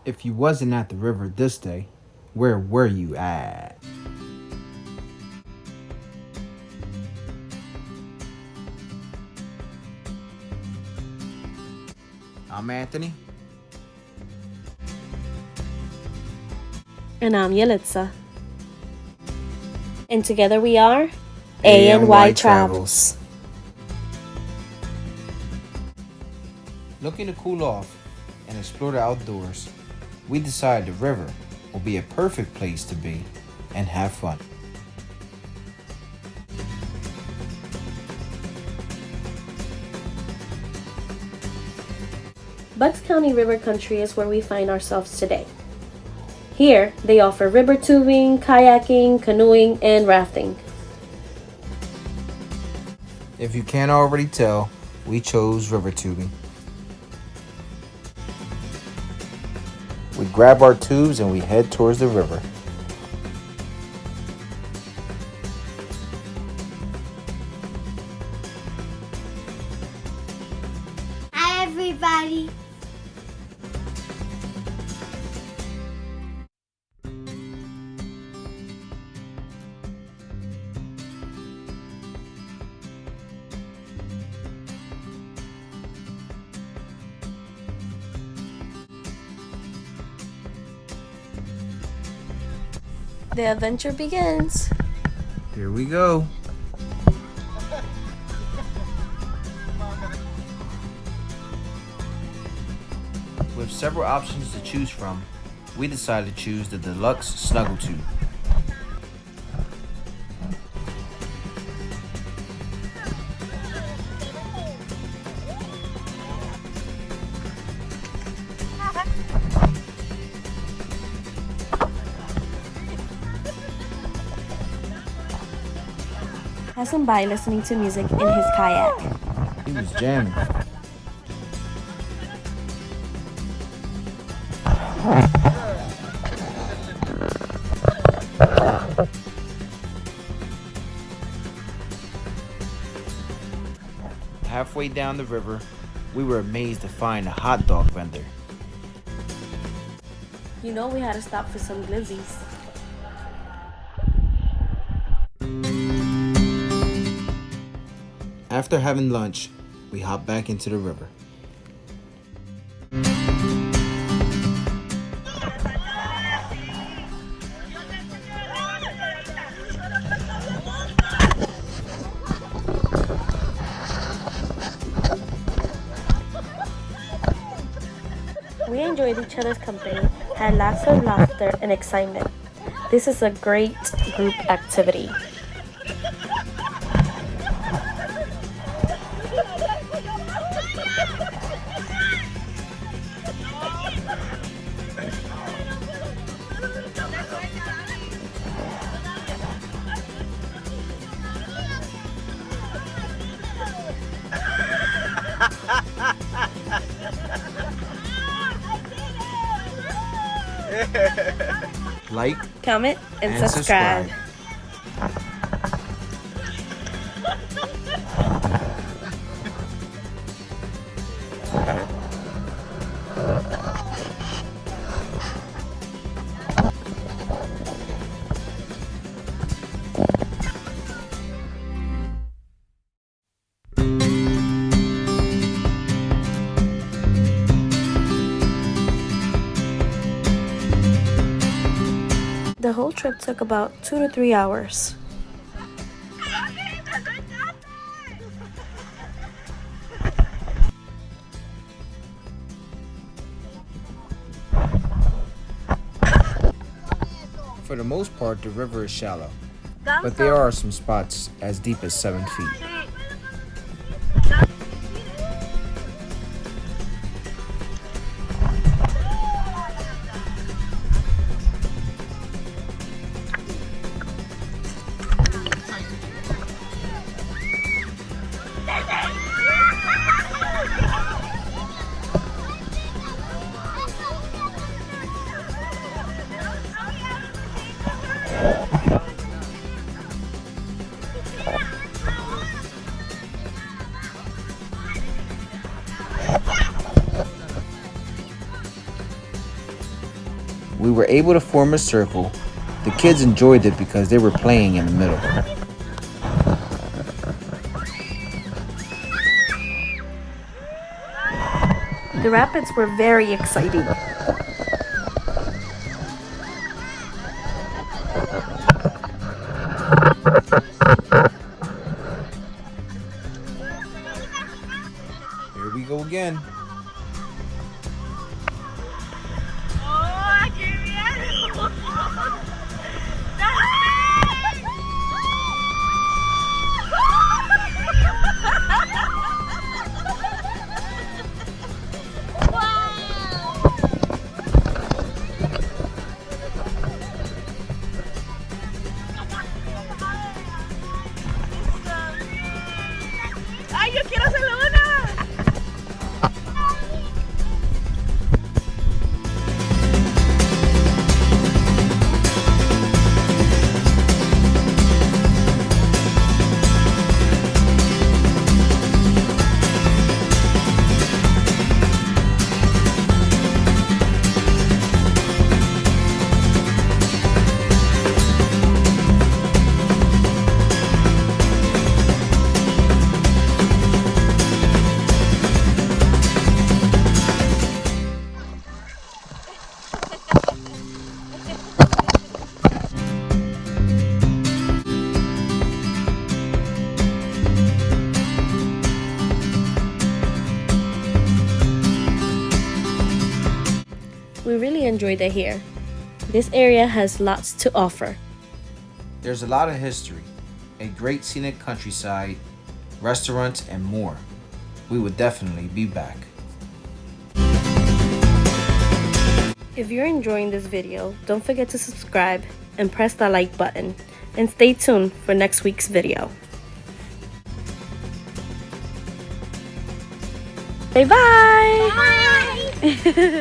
If you wasn't at the river this day, where were you at? I'm Anthony. And I'm Yelitza. And together we are A&Y Travels. Looking to cool off and explore the outdoors, we decided the river will be a perfect place to be and have fun. Bucks County River Country is where we find ourselves today. Here, they offer river tubing, kayaking, canoeing, and rafting. If you can't already tell, we chose river tubing. We grab our tubes and we head towards the river. Hi, everybody. The adventure begins. Here we go. With several options to choose from, we decided to choose the deluxe snuggle tube. Passing by listening to music in his kayak. He was jamming. Halfway down the river, we were amazed to find a hot dog vendor. You know we had to stop for some glizzies. After having lunch, we hopped back into the river. We enjoyed each other's company, had lots of laughter and excitement. This is a great group activity. Like, Comment and subscribe. The whole trip took about 2 to 3 hours. For the most part, the river is shallow, but there are some spots as deep as 7 feet. We were able to form a circle. The kids enjoyed it because they were playing in the middle. The rapids were very exciting. Here we go again. ¡Ay, yo quiero hacerlo una! We really enjoyed it here. This area has lots to offer. There's a lot of history, a great scenic countryside, restaurants, and more. We would definitely be back. If you're enjoying this video, don't forget to subscribe and press the like button. And stay tuned for next week's video. Say bye! Bye.